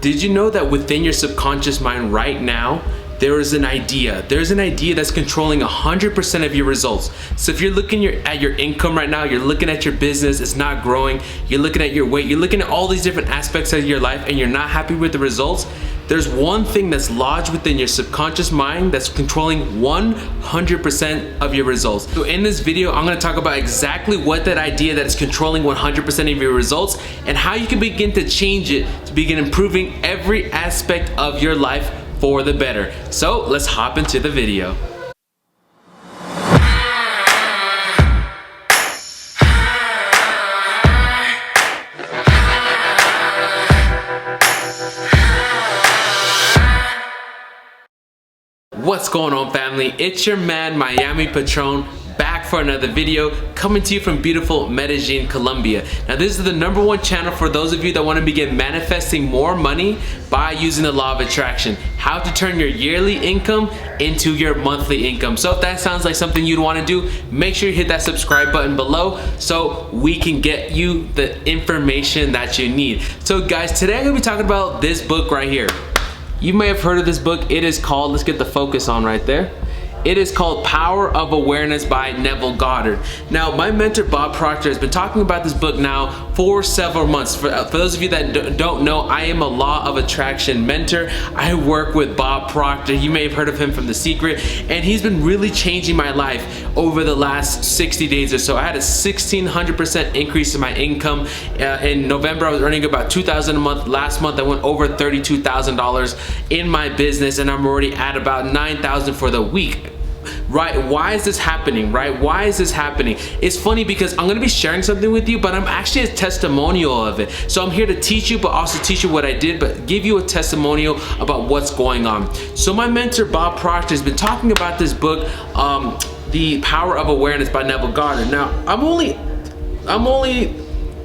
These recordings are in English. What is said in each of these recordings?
Did you know that within your subconscious mind right now, there is an idea. There's an idea that's controlling 100% of your results. So if you're looking at your income right now, you're looking at your business, it's not growing, you're looking at your weight, you're looking at all these different aspects of your life and you're not happy with the results, there's one thing that's lodged within your subconscious mind that's controlling 100% of your results. So in this video, I'm gonna talk about exactly what that idea that is controlling 100% of your results and how you can begin to change it to begin improving every aspect of your life for the better. So let's hop into the video. What's going on, family? It's your man, Miami Patron, back for another video, coming to you from beautiful Medellin, Colombia. Now, this is the #1 channel for those of you that want to begin manifesting more money by using the law of attraction. How to turn your yearly income into your monthly income. So if that sounds like something you'd want to do, make sure you hit that subscribe button below so we can get you the information that you need. So guys, today I'm going to be talking about this book right here. You may have heard of this book. It is called, let's get the focus on right there. It is called Power of Awareness by Neville Goddard. Now, my mentor, Bob Proctor, has been talking about this book now for several months. For those of you that don't know, I am a law of attraction mentor. I work with Bob Proctor. You may have heard of him from The Secret, and he's been really changing my life over the last 60 days or so. I had a 1,600% increase in my income. In November, I was earning about $2,000 a month. Last month, I went over $32,000 in my business, and I'm already at about $9,000 for the week. Right? Why is this happening? Right? Why is this happening? It's funny because I'm going to be sharing something with you, but I'm actually a testimonial of it. So I'm here to teach you, but also teach you what I did, but give you a testimonial about what's going on. So my mentor, Bob Proctor, has been talking about this book, The Power of Awareness by Neville Goddard. Now, I'm only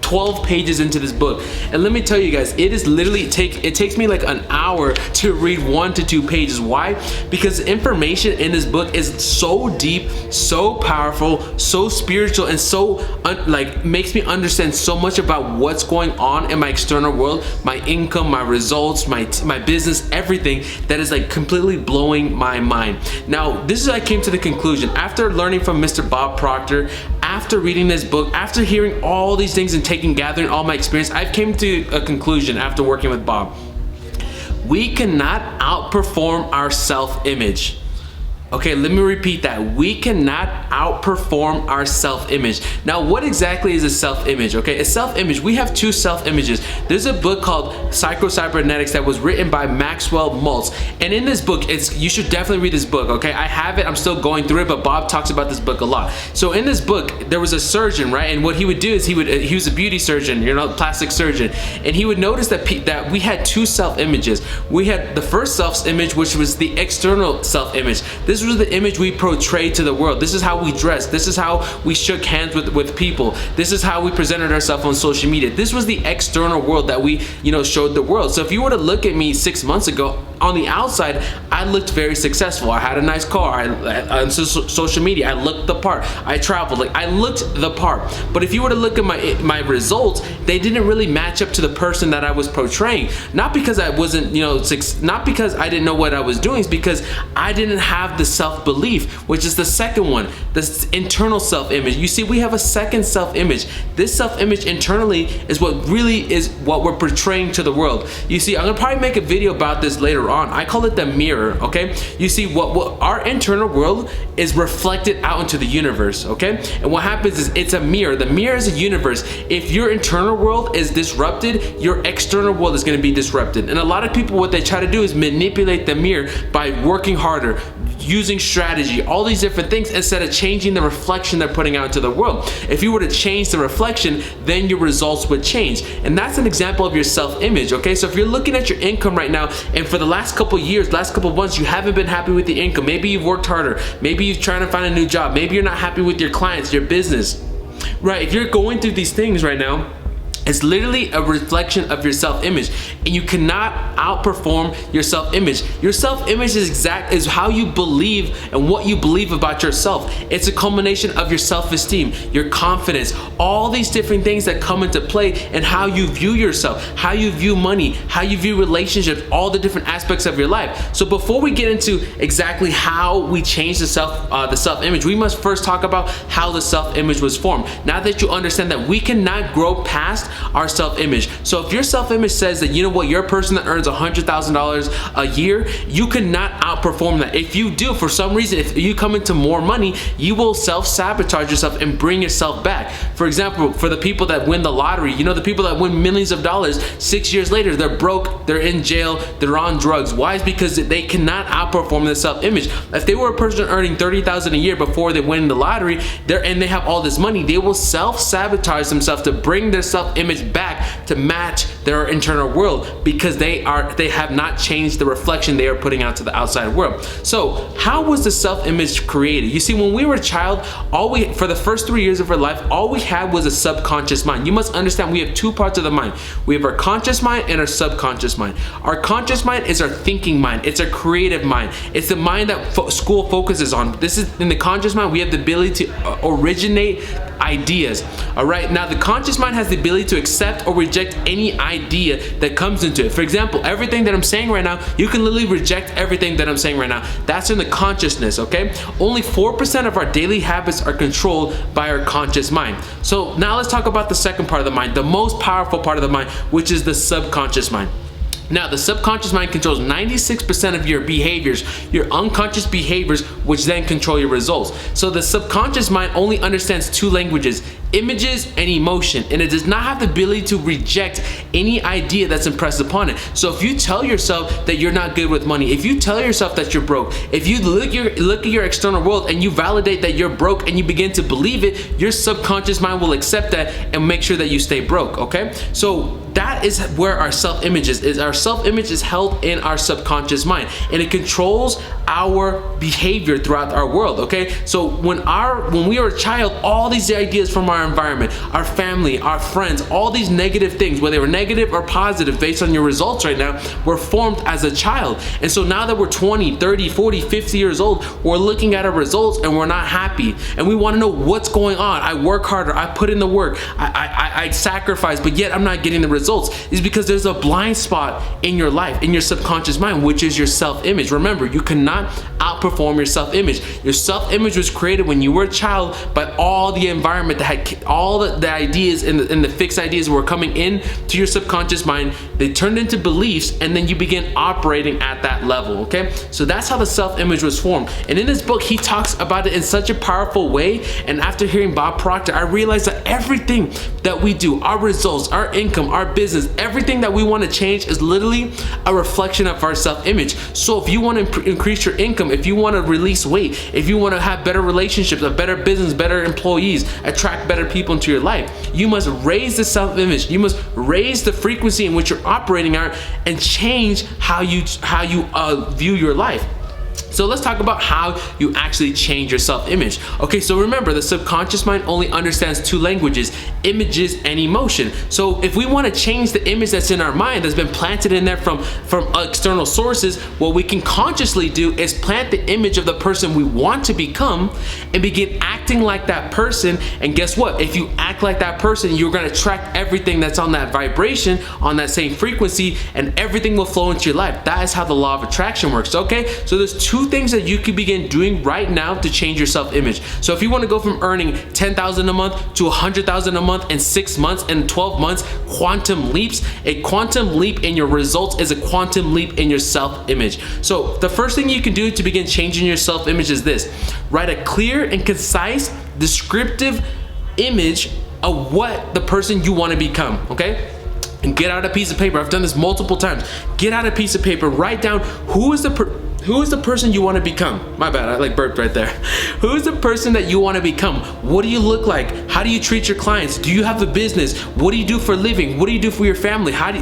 12 pages into this book, and let me tell you guys, it is literally it takes me like an hour to read 1 to 2 pages. Why? Because the information in this book is so deep, so powerful, so spiritual, and so like makes me understand so much about what's going on in my external world, my income, my results, my business, everything, that is like completely blowing my mind. Now, this is how I came to the conclusion after learning from Mr. Bob Proctor, after reading this book, after hearing all these things and gathering all my experience, I've came to a conclusion after working with Bob. We cannot outperform our self-image. Okay, let me repeat that. We cannot outperform our self-image. Now, what exactly is a self-image? Okay, a self-image, we have 2 self-images. There's a book called Psycho-Cybernetics that was written by Maxwell Maltz. And in this book, you should definitely read this book, okay? I have it, I'm still going through it, but Bob talks about this book a lot. So in this book, there was a surgeon, right? And what he would do is he was a beauty surgeon, you know, plastic surgeon. And he would notice that we had 2 self-images. We had the first self-image, which was the external self-image. This was the image we portrayed to the world. This is how we dressed. This is how we shook hands with people. This is how we presented ourselves on social media. This was the external world that we, showed the world. So if you were to look at me 6 months ago, on the outside, I looked very successful. I had a nice car. On social media, I looked the part. I traveled. Like, I looked the part. But if you were to look at my results, they didn't really match up to the person that I was portraying. Not because I wasn't, not because I didn't know what I was doing. It's because I didn't have the self-belief, which is the second one, the internal self-image. You see, we have a second self-image. This self-image internally is what really is what we're portraying to the world. You see, I'm gonna probably make a video about this later on. I call it the mirror, okay? You see, what our internal world is reflected out into the universe, okay? And what happens is it's a mirror. The mirror is a universe. If your internal world is disrupted, your external world is gonna be disrupted. And a lot of people, what they try to do is manipulate the mirror by working harder, using strategy, all these different things, instead of changing the reflection they're putting out into the world. If you were to change the reflection, then your results would change. And that's an example of your self-image, okay? So if you're looking at your income right now, and for the last couple years, last couple months, you haven't been happy with the income, maybe you've worked harder, maybe you're trying to find a new job, maybe you're not happy with your clients, your business, right? If you're going through these things right now, It's literally a reflection of your self-image, and you cannot outperform your self-image. Your self-image is how you believe and what you believe about yourself. It's a culmination of your self-esteem, your confidence, all these different things that come into play, and how you view yourself, how you view money, how you view relationships, all the different aspects of your life. So before we get into exactly how we change the self-image, we must first talk about how the self-image was formed. Now that you understand that we cannot grow past our self-image. So if your self-image says that, you know what, you're a person that earns $100,000 a year, you cannot outperform that. If you do, for some reason, if you come into more money, you will self-sabotage yourself and bring yourself back. For example, for the people that win the lottery, you know, the people that win millions of dollars, 6 years later, they're broke, they're in jail, they're on drugs. Why? It's because they cannot outperform their self-image. If they were a person earning $30,000 a year before they win the lottery, and they have all this money, they will self-sabotage themselves to bring their self-image back to match their internal world, because they have not changed the reflection they are putting out to the outside world. So how was the self-image created? You see, when we were a child, for the first 3 years of our life, all we had was a subconscious mind. You must understand, we have two parts of the mind. We have our conscious mind and our subconscious mind. Our conscious mind is our thinking mind. It's our creative mind. It's the mind that school focuses on. This is in the conscious mind. We have the ability to originate ideas. All right, now the conscious mind has the ability to accept or reject any idea that comes into it. For example, everything that I'm saying right now, you can literally reject everything that I'm saying right now. That's in the consciousness, okay? Only 4% of our daily habits are controlled by our conscious mind. So now let's talk about the second part of the mind, the most powerful part of the mind, which is the subconscious mind. Now, the subconscious mind controls 96% of your behaviors, your unconscious behaviors, which then control your results. So the subconscious mind only understands two languages: images and emotion, and it does not have the ability to reject any idea that's impressed upon it. So if you tell yourself that you're not good with money, if you tell yourself that you're broke, if you look at your external world and you validate that you're broke and you begin to believe it, your subconscious mind will accept that and make sure that you stay broke, okay? So that is where our self-image is. Our self-image is held in our subconscious mind, and it controls our behavior throughout our world, okay? So when we were a child, all these ideas from our environment, our family, our friends, all these negative things, whether they were negative or positive based on your results right now, were formed as a child. And so now that we're 20, 30, 40, 50 years old, we're looking at our results and we're not happy. And we want to know what's going on. I work harder, I put in the work, I sacrifice, but yet I'm not getting the results. Is because there's a blind spot in your life, in your subconscious mind, which is your self-image. Remember, you cannot outperform your self-image. Your self-image was created when you were a child by all the environment that had all the ideas and the fixed ideas were coming in to your subconscious mind. They turned into beliefs, and then you begin operating at that level, okay? So that's how the self-image was formed. And in this book, he talks about it in such a powerful way. And after hearing Bob Proctor, I realized that everything that we do, our results, our income, our business, everything that we want to change is literally a reflection of our self-image. So if you want to increase your income, if you want to release weight, if you want to have better relationships, a better business, better employees, attract better people into your life, you must raise the self-image. You must raise the frequency in which you're operating at and change how you view your life. So let's talk about how you actually change your self-image. Okay, so remember, the subconscious mind only understands two languages: images and emotion. So if we want to change the image that's in our mind, that's been planted in there from external sources, what we can consciously do is plant the image of the person we want to become and begin acting like that person. And guess what? If you act like that person, you're going to attract everything that's on that vibration, on that same frequency, and everything will flow into your life. That is how the law of attraction works, okay? So there's two things that you can begin doing right now to change your self-image. So if you want to go from earning $10,000 a month to $100,000 a month in 6 months and 12 months, quantum leaps. A quantum leap in your results is a quantum leap in your self-image. So the first thing you can do to begin changing your self-image is this: write a clear and concise, descriptive image of what the person you want to become, okay? And get out a piece of paper. I've done this multiple times. Get out a piece of paper, write down who is the Who is the person you want to become? My bad, I like burped right there. Who is the person that you want to become? What do you look like? How do you treat your clients? Do you have a business? What do you do for a living? What do you do for your family? How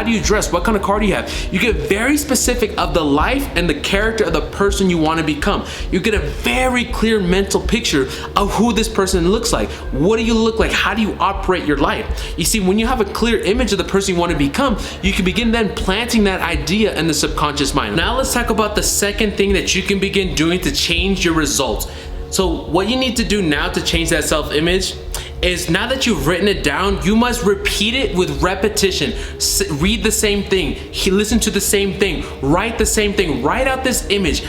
do you dress? What kind of car do you have? You get very specific of the life and the character of the person you want to become. You get a very clear mental picture of who this person looks like. What do you look like? How do you operate your life? You see, when you have a clear image of the person you want to become, you can begin then planting that idea in the subconscious mind. Now let's talk about the second thing that you can begin doing to change your results. So what you need to do now to change that self-image is, now that you've written it down, you must repeat it with repetition. Read the same thing, listen to the same thing, write the same thing, write out this image.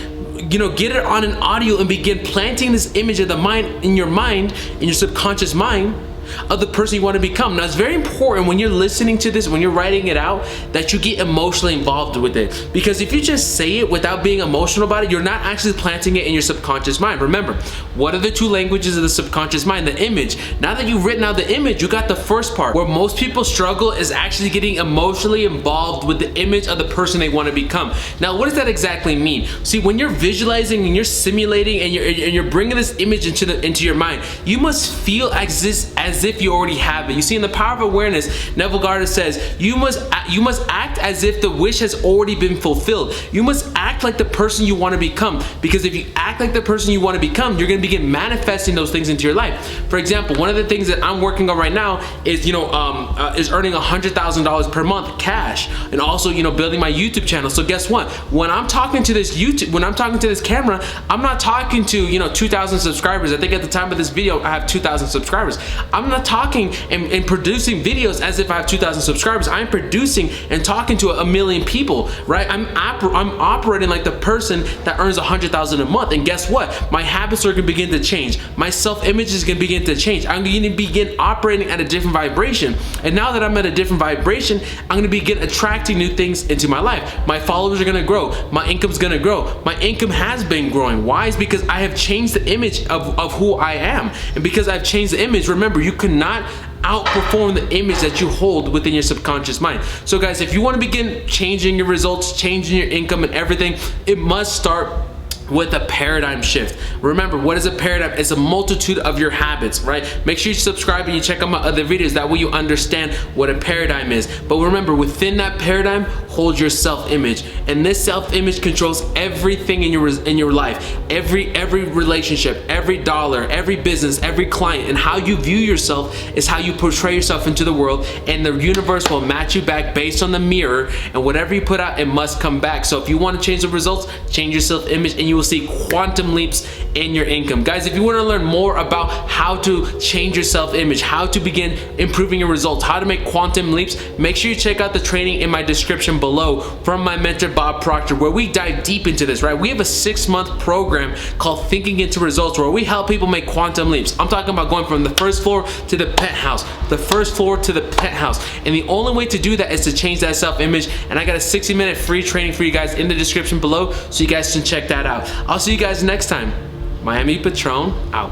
Get it on an audio and begin planting this image of the mind in your subconscious mind, of the person you want to become. Now, it's very important when you're listening to this, when you're writing it out, that you get emotionally involved with it. Because if you just say it without being emotional about it, you're not actually planting it in your subconscious mind. Remember, what are the two languages of the subconscious mind? The image. Now that you've written out the image, you got the first part. Where most people struggle is actually getting emotionally involved with the image of the person they want to become. Now, what does that exactly mean? See, when you're visualizing and you're simulating and you're bringing this image into your mind, you must feel as if you already have it. You see, in the power of awareness, Neville Goddard says, you must act as if the wish has already been fulfilled. You must act like the person you want to become, because if you act like the person you want to become, you're going to begin manifesting those things into your life. For example, one of the things that I'm working on right now is is earning $100,000 per month cash, and also building my YouTube channel. So guess what? When I'm talking to this camera, I'm not talking to 2,000 subscribers. I think at the time of this video I have 2,000 subscribers. I'm not talking and producing videos as if I have 2,000 subscribers. I'm producing and talking to a million people, right? I'm operating like the person that earns 100,000 a month. And guess what? My habits are gonna begin to change. My self-image is gonna begin to change. I'm gonna begin operating at a different vibration. And now that I'm at a different vibration, I'm gonna begin attracting new things into my life. My followers are gonna grow. My income's gonna grow. My income has been growing. Why? Is because I have changed the image of who I am. And because I've changed the image, remember, you cannot outperform the image that you hold within your subconscious mind. So guys, if you want to begin changing your results, changing your income and everything, it must start with a paradigm shift. Remember, what is a paradigm? It's a multitude of your habits, right? Make sure you subscribe and you check out my other videos. That way you understand what a paradigm is. But remember, within that paradigm, hold your self-image. And this self-image controls everything in your life. Every relationship, every dollar, every business, every client. And how you view yourself is how you portray yourself into the world. And the universe will match you back based on the mirror. And whatever you put out, it must come back. So if you want to change the results, change your self-image, and you will see quantum leaps in your income. Guys, if you want to learn more about how to change your self-image, how to begin improving your results, how to make quantum leaps, make sure you check out the training in my description below from my mentor Bob Proctor, where we dive deep into this, right? We have a 6-month program called Thinking Into Results, where we help people make quantum leaps. I'm talking about going from the first floor to the penthouse, the first floor to the penthouse. And the only way to do that is to change that self-image. And I got a 60-minute free training for you guys in the description below, so you guys can check that out. I'll see you guys next time. Miami Patron out.